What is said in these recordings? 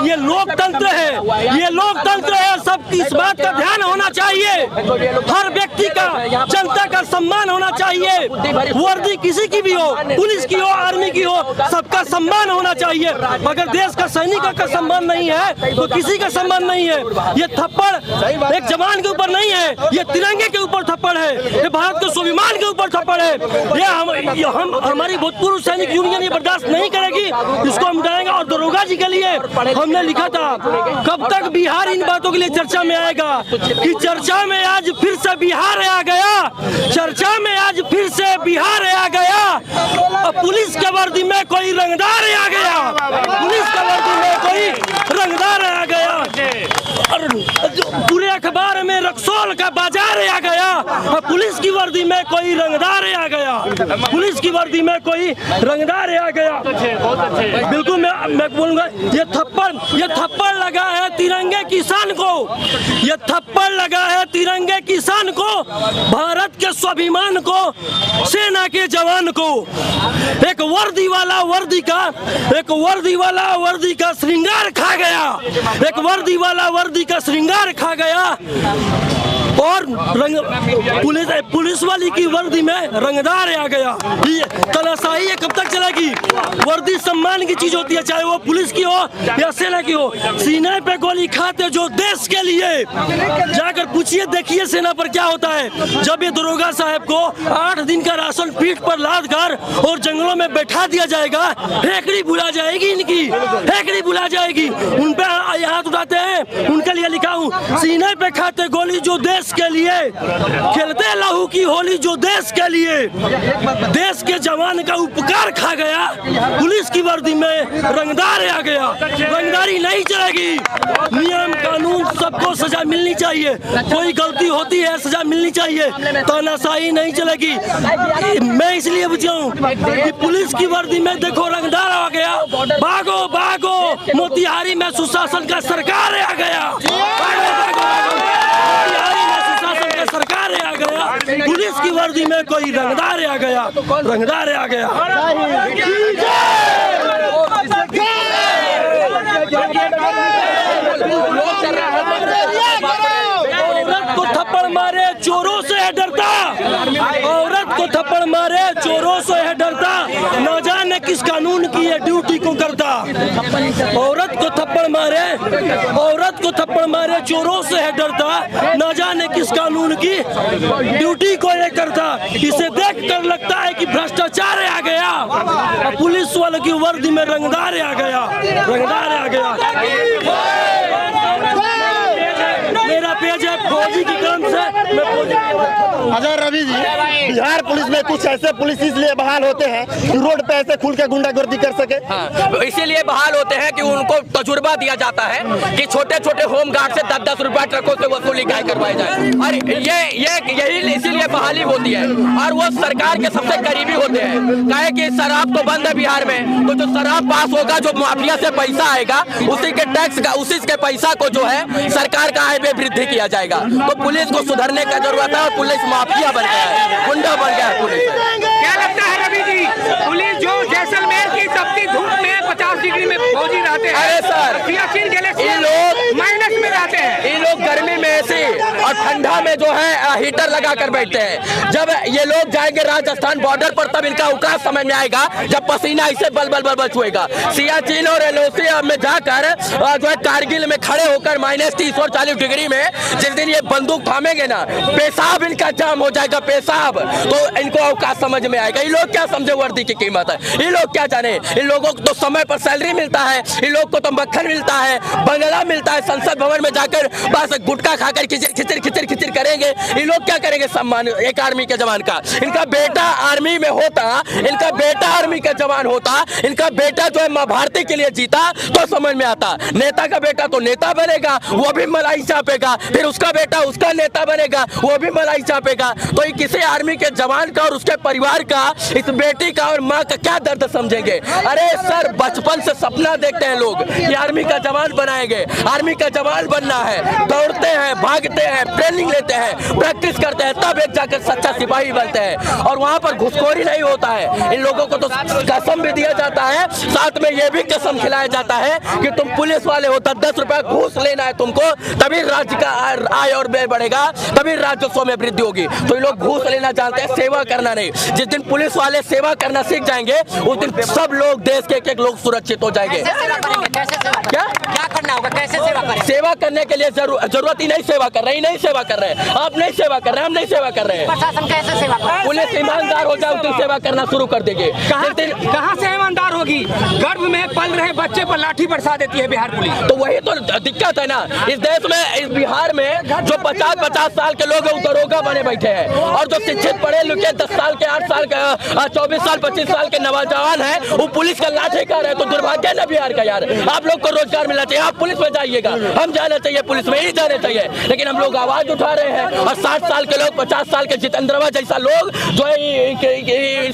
ये लोकतंत्र है, ये लोकतंत्र है। सबकी इस बात का ध्यान होना चाहिए। हर व्यक्ति का, जनता का सम्मान होना चाहिए। वर्दी किसी की भी हो, पुलिस की हो, आर्मी की हो, सबका सम्मान होना चाहिए। अगर देश का सैनिक का सम्मान नहीं है तो किसी का सम्मान नहीं है। ये थप्पड़ एक जवान के ऊपर नहीं है, ये तिरंगे के ऊपर थप्पड़ है, ये भारत के स्वाभिमान के ऊपर थप्पड़ है। ये हमारी भूतपूर्व सैनिक यूनियन ये बर्दाश्त नहीं करेगी, इसको हम मिटाएंगे। और दरोगा जी के लिए हमने लिखा था, कब तक बिहार इन बातों के लिए चर्चा में आएगा, कि चर्चा में आज फिर से बिहार आ गया, चर्चा में आज फिर से बिहार आ गया। और पुलिस के वर्दी में कोई रंगदार आ गया, पुलिस के वर्दी में कोई रंगदार आ गया। और पूरे अखबार में रक्सौल का बाजार आ गया, और पुलिस की वर्दी में कोई रंगदार आ गया, पुलिस की वर्दी में कोई रंगदार आ गया। बिल्कुल मैं बोलूंगा, ये थप्पड़ लगा है तिरंगे किसान को, ये थप्पड़ लगा है तिरंगे किसान को, भारत के स्वाभिमान को, सेना के जवान को। एक वर्दी वाला वर्दी का श्रृंगार खा गया, एक वर्दी वाला वर्दी का श्रृंगार खा गया। और पुलिस वाली की वर्दी में रंगदार आ गया। तनाशाही कब तक चलेगी? वर्दी सम्मान की चीज होती है, चाहे वो पुलिस की हो या सेना की हो। सीने पे गोली खाते जो देश के लिए, जाकर पूछिए, देखिए सेना पर क्या होता है। जब ये दरोगा साहब को 8 दिन का राशन पीठ पर लाद कर और जंगलों में बैठा दिया जाएगा, हेकड़ी बुला जाएगी, इनकी हेकड़ी बुला जाएगी। उन पे हाथ उठाते हैं, उनके लिए लिखा हूँ, सीने पे खाते गोली जो देश के लिए, खेलते लहू की होली जो देश के लिए, देश के जवान का उपकार खा गया। पुलिस की वर्दी में रंगदार आ गया। रंगदारी नहीं चलेगी, नियम कानून सबको सजा मिलनी चाहिए। कोई गलती होती है सजा मिलनी चाहिए, तानाशाही नहीं चलेगी। मैं इसलिए बुझाऊं कि पुलिस की वर्दी में देखो रंगदार आ गया, भागो भागो, मोतिहारी में सुशासन का सरकार आ गया, सरकार आ गया। पुलिस की वर्दी में कोई रंगदार आ गया, रंगदार आ गया। औरत को थप्पड़ मारे चोरों से है डरता, औरत को थप्पड़ मारे चोरों से है डरता, न जाने किस कानून की ये ड्यूटी को करता। औरत को थप्पड़ मारे चोरों से है डरता, न जाने किस कानून की ड्यूटी को ये करता। इसे देखकर लगता है कि भ्रष्टाचार आ गया, पुलिस वालों की वर्दी में रंगदार आ गया, रंगदार आ गया। मेरा पेज है फौजी की काम से, मैं फौजी। अजय रवि जी, बिहार पुलिस में कुछ ऐसे पुलिस इसलिए बहाल होते हैं कि रोड पे ऐसे खुल के गुंडागर्दी कर सके। हाँ, इसीलिए बहाल होते हैं कि उनको तजुर्बा दिया जाता है कि छोटे छोटे होम गार्ड से 10-10 रुपया ट्रकों से वसूली करवाई जाए। और यही इसीलिए बहाली होती है। और वो सरकार के सबसे करीबी होते हैं। कहे कि शराब तो बंद है बिहार में, तो जो शराब पास होगा, जो माफिया से पैसा आएगा, उसी के टैक्स का, उसी के पैसा को जो है सरकार का आय में वृद्धि किया जाएगा। तो पुलिस को सुधरने का जरूरत है, और पुलिस माफिया बन गया है, गुंडा बन गया है पुलिस। क्या लगता है रवि जी, पुलिस जो जैसलमेर की तपती धूप में 50 डिग्री में फौजी रहते हैं, अरे सर, ये लोग माइनस में रहते हैं, ये लोग गर्मी में ऐसे और ठंडा में जो है हीटर लगा कर बैठते हैं। जब ये लोग जाएंगे राजस्थान बॉर्डर पर, तब इनका औकात समझ में आएगा, जब पसीना ऐसे बल बल बल बल छुएगा। सियाचिन और एलओसी में जाकर जो है कारगिल में खड़े होकर -30 और 40 डिग्री में जिस दिन ये बंदूक थामेंगे ना, पेशाब इनका जाम हो जाएगा, पेशाब। तो इनको औकात समझ में आएगा। ये लोग क्या समझे वर्दी की कीमत है? ये लोग क्या जाने? इन लोगों को तो समय पर सैलरी मिलता है, इन लोग को तो मक्खन मिलता है, बंगला मिलता है, संसद भवन में जाकर बस गुटखा खाकर खिचर करेंगे। ये लोग क्या करेंगे सम्मान एक आर्मी के जवान का? इनका बेटा आर्मी में होता, इनका बेटा आर्मी का जवान होता, इनका बेटा जो है माँ भारती के लिए जीता, तो समझ में आता। नेता का बेटा तो नेता बनेगा, वो भी मलाई चापेगा, फिर उसका बेटा उसका नेता बनेगा, वो भी मलाई चापेगा। तो ये किसी आर्मी के जवान का और उसके परिवार का, इस बेटी का और माँ का क्या दर्द समझेंगे? अरे सर, बचपन से सपना देखते हैं लोग कि आर्मी का जवान बनाएंगे, आर्मी का जवान बनना है, दौड़ते हैं, भागते हैं, ट्रेनिंग लेते हैं, प्रैक्टिस करते हैं, तब एक जाकर सच्चा सिपाही बनते हैं। और वहाँ पर घुसखोरी नहीं होता है। इन लोगों को तो कसम भी दिया जाता है, साथ में ये भी कसम खिलाया जाता है कि तुम पुलिस वाले हो, 10 रुपया घूस लेना है तुमको, तभी राज्य का आय और व्यय बढ़ेगा, तभी राजस्व में वृद्धि होगी। तो ये लोग घूस लेना जानते हैं, सेवा करना नहीं। जिस दिन पुलिस वाले सेवा करना सीख जाएंगे, उस दिन सब लोग, देश के एक लोग सुरक्षित हो जाएंगे। क्या करना होगा, कैसे सेवा करें? सेवा करने के लिए जरूरत ही नहीं, सेवा कर रहे, नहीं सेवा कर रहे, आप नहीं सेवा कर रहे, हम नहीं सेवा कर रहे हैं। प्रशासन कैसे सेवा करे? पुलिस ईमानदार हो जाए, उस दिन सेवा करना शुरू कर देंगे। कहाँ से ईमानदार होगी? गर्भ में पल रहे बच्चे पर लाठी बरसा देती है बिहार पुलिस। तो वही तो दिक्कत है ना इस देश में, इस बिहार में जो 50 साल के लोग हैं दरोगा बने बैठे हैं, और जो शिक्षित पढ़े लिखे 10 साल के, 8 साल के, 24 साल 25 साल के नौजवान है, वो पुलिस का लाठीकार है। तो दुर्भाग्य है ना बिहार का यार। आप लोग को रोजगार मिलना चाहिए, आप पुलिस में जाइएगा, हम जाना चाहिए, पुलिस में ही जाने चाहिए। लेकिन हम लोग आवाज उठा रहे हैं, और 60 साल के लोग, 50 साल के जितेंद्रवा जैसा लोग जो है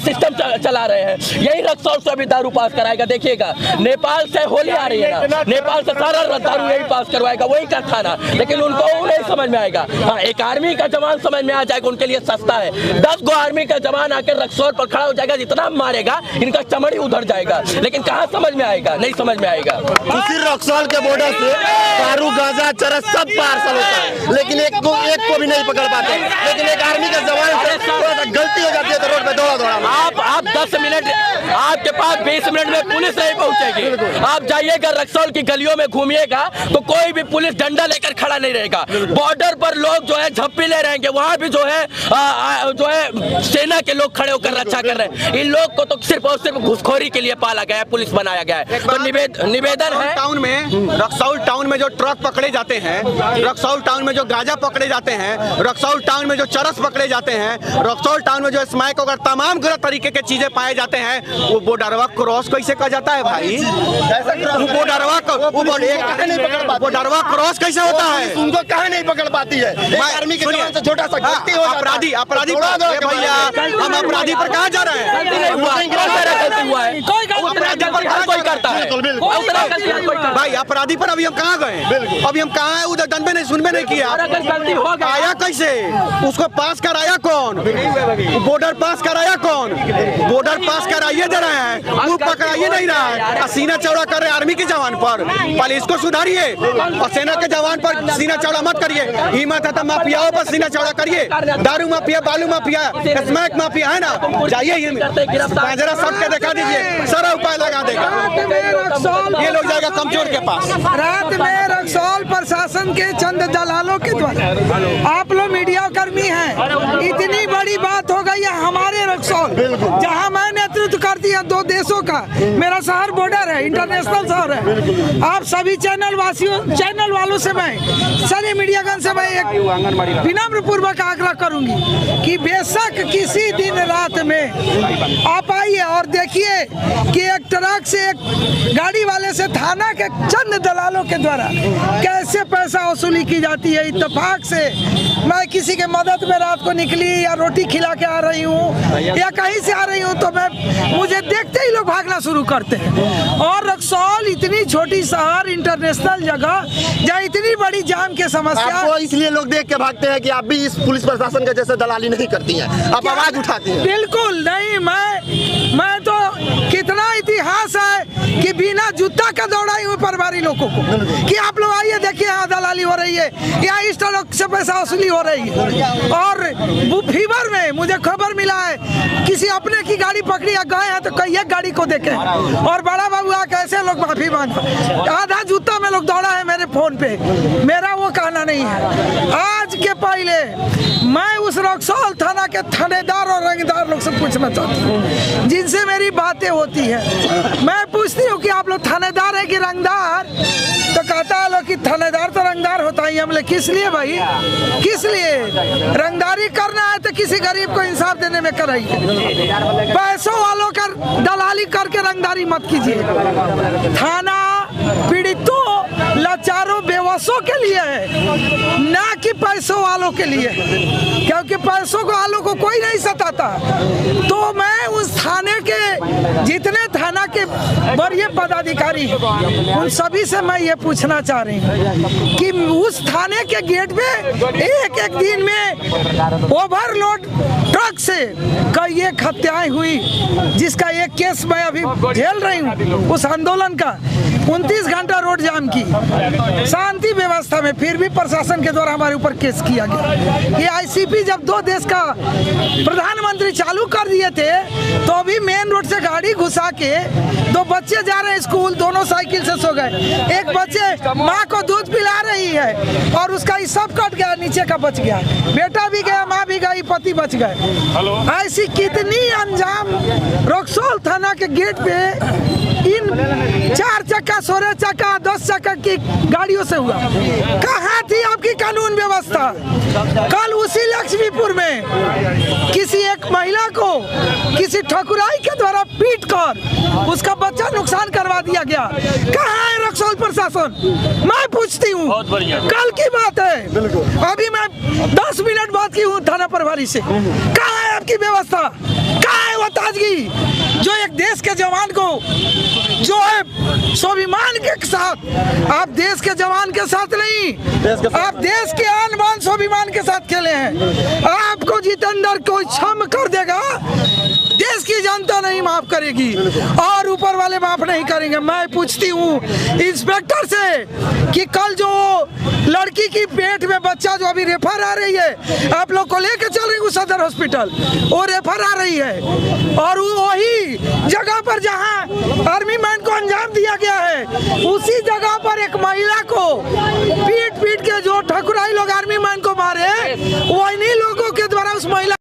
सिस्टम चला रहे हैं। यही रक्सौल से भी दारू पास कराएगा। देखिएगा, नेपाल से होली आ रही है ना, नेपाल से सारा दारू यही पास करवाएगा, वही का खाना। लेकिन उनको वो नहीं समझ में आएगा। हाँ, एक आर्मी का जवान समझ में आ जाएगा, उनके लिए सस्ता है। 10 गो आर्मी का जवान आकर रक्सौल पर खड़ा हो जाएगा, जितना मारेगा इनका चमड़ी उधर जाएगा। लेकिन कहाँ समझ में आएगा, नहीं समझ में आएगा। उसी रक्सौल के बॉर्डर से दारू, गांजा, चरस सब पार्सल होता है, लेकिन एक को भी नहीं पकड़ पाते। लेकिन एक आर्मी का जवान से थोड़ा सा गलती हो जाती है तो रोड पे दौड़ा आप 10 मिनट, आपके पास 20 मिनट में पुलिस नहीं पहुंचेगी। आप जाइएगा रक्सौल की गलियों में घूमिएगा तो कोई भी पुलिस डंडा लेकर खड़ा नहीं रहेगा। बॉर्डर पर लोग जो है झप्पी ले रहेंगे, वहाँ भी जो है सेना के लोग खड़े होकर रक्षा कर रहे हैं। इन लोग को तो सिर्फ और सिर्फ घुसखोरी के लिए पाला गया है, पुलिस बनाया गया है। तो निवेदन है, रक्सौल टाउन में जो ट्रक पकड़े जाते हैं, रक्सौल टाउन में जो गांजा पकड़े जाते हैं, रक्सौल टाउन में जो चरस पकड़े जाते हैं, रक्सौल टाउन में जो स्मैक वगैरह तमाम गलत तरीके के चीजें पाए जाते हैं, वो बॉर्डरवा क्रॉस कैसे कर जाता है भाई? बॉर्डरवा क्रॉस कैसे होता है? उनको कहाँ नहीं पकड़ पाती है? आर्मी के जवान से छोटा सा गलती हो जाता है। अपराधी भैया, हम अपराधी पर कहाँ जा रहे हैं? भाई अपराधी पर अभी हम कहाँ गए? अभी हम कहाँ है? उधर दंड में नहीं, सुनबे नहीं किया। आया कैसे? उसको पास कराया कौन? बॉर्डर पास कराया कौन? बॉर्डर पास कराइए दे रहे हैं, वो पकड़ाइए नहीं रहा है। सीना चौड़ा कर रहे हैं आर्मी के जवान पर। पहले इसको सुधारिए और सेना के जवान पर सीना चौड़ा मत करिए। हिम्मत है तो माफियाओं पर सीना चौड़ा करिए। दारू माफिया, बालू माफिया, स्मैक माफिया है ना, जाइए जरा सबके दिखा दीजिए, सारा उपाय लगा देगा। ये लोग जाएगा कमजोर के पास। रात में रक्सौल प्रशासन के चंद दलालों के द्वारा, आप लोग मीडिया कर्मी हैं, इतनी बड़ी बात हो गई है हमारे रक्सौल, जहां मैं नेतृत्व करती है 2 देशों का। मेरा शहर बॉर्डर है, इंटरनेशनल शहर है। आप सभी चैनल वालों से मैं, सारे मीडियागण से मैं एक विनम्र पूर्वक आग्रह करूंगी कि बेशक किसी दिन रात में आप आइए और देखिए कि एक ट्रक से, एक गाड़ी वाले से थाना के चंद दलालों के द्वारा कैसे पैसा वसूली की जाती है। इत्तेफाक से मैं किसी के मदद में रात को निकली या रोटी खिला के आ रही हूँ या कहीं से आ रही हूँ तो मुझे देखते ही लोग भागना शुरू करते हैं। और रक्सौल इतनी छोटी शहर, इंटरनेशनल जगह, जहाँ इतनी बड़ी जाम की समस्या, आपको इसलिए लोग देख के भागते हैं कि आप भी इस पुलिस प्रशासन के जैसे दलाली नहीं करती हैं, आप आवाज उठाती हैं। बिल्कुल नहीं, मैं तो कितना इतिहास है कि बिना जूता का दौड़ाई हुई परिवारी लोगों को कि आप लोग आइए देखिए, यहाँ दलाली हो रही है, यहाँ इस तरह से पैसा वसूली हो रही है। और फीवर में मुझे खबर मिला है किसी अपने की गाड़ी पकड़ी या गए हैं तो कई एक गाड़ी को देखे और बड़ा बाबू आ कैसे लोग माफी मांगा, आधा जूता में लोग दौड़ा है मेरे फोन पे। मेरा वो कहना नहीं है। आज के पहले मैं उस रक्सौल थाना के थानेदार और रंगदार लोग से पूछना चाहती हूँ जिनसे मेरी बातें होती है। मैं पूछती हूँ कि आप लोग थानेदार है कि रंगदार, तो कहता है लोग कि थानेदार तो रंगदार होता ही। हमले किस लिए भाई, किस लिए? रंगदारी करना है तो किसी गरीब को इंसाफ देने में कराइए, पैसों वालों का दलाली करके रंगदारी मत कीजिए। थाना पीड़ितों, लाचारों, बेवसों के लिए है, ना कि पैसों वालों के लिए, क्योंकि पैसों वालों को कोई नहीं सताता। तो मैं उस थाने के जितने थाना के वरीय पदाधिकारी हैं, उन सभी से मैं ये पूछना चाह रही हूँ कि उस थाने के गेट पे एक एक दिन में ओवरलोड ट्रक से कई एक हत्याएं हुई, जिसका एक केस मैं अभी झेल रही हूँ उस आंदोलन का। 29 घंटा रोड जाम की शांति व्यवस्था में, फिर भी प्रशासन के द्वारा हमारे ऊपर केस किया गया। ये आईसीपी जब 2 देश का प्रधानमंत्री चालू कर दिए थे तो अभी मेन रोड से गाड़ी घुसा के 2 बच्चे जा रहे हैं स्कूल, दोनों साइकिल से सो गए। एक बच्चे माँ को दूध पिला रही है और उसका ही सब कट गया, नीचे का बच गया, बेटा भी गया, माँ भी गई, पति बच गए। ऐसी कितनी अंजाम रक्सौल थाना के गेट पे इन 4 चक्का, 16 चक्का, 10 चक्का की गाड़ियों से हुआ। कहाँ थी आपकी कानून व्यवस्था? कल उसी लक्ष्मीपुर में किसी एक महिला को किसी ठकुराई के द्वारा पीट कर उसका बच्चा नुकसान करवा दिया गया। कहाँ है रक्सौल प्रशासन? मैं पूछती हूँ, कल की बात है, अभी मैं 10 मिनट बात की हूँ थाना प्रभारी से। कहाँ है आपकी व्यवस्था? कहाँ है वो ताजगी जो एक देश के जवान को जो है स्वाभिमान के साथ, आप देश के जवान के साथ नहीं, आप देश के आन बान स्वाभिमान के साथ खेले हैं। आपको जितेंद्र कोई क्षमा कर देगा, देश की जनता नहीं माफ करेगी और ऊपर वाले माफ नहीं करेंगे। मैं पूछती हूँ इंस्पेक्टर से कि कल जो लड़की की पेट में बच्चा जो अभी रेफर आ रही है, आप लोग को लेके चल रही हूँ सदर हॉस्पिटल, वो रेफर आ रही है और वही जगह पर जहाँ आर्मी मैन को अंजाम दिया गया है, उसी जगह पर एक महिला को पीट के जो ठकुराई लोग आर्मी मैन को मारे, वही लोगों के द्वारा उस महिला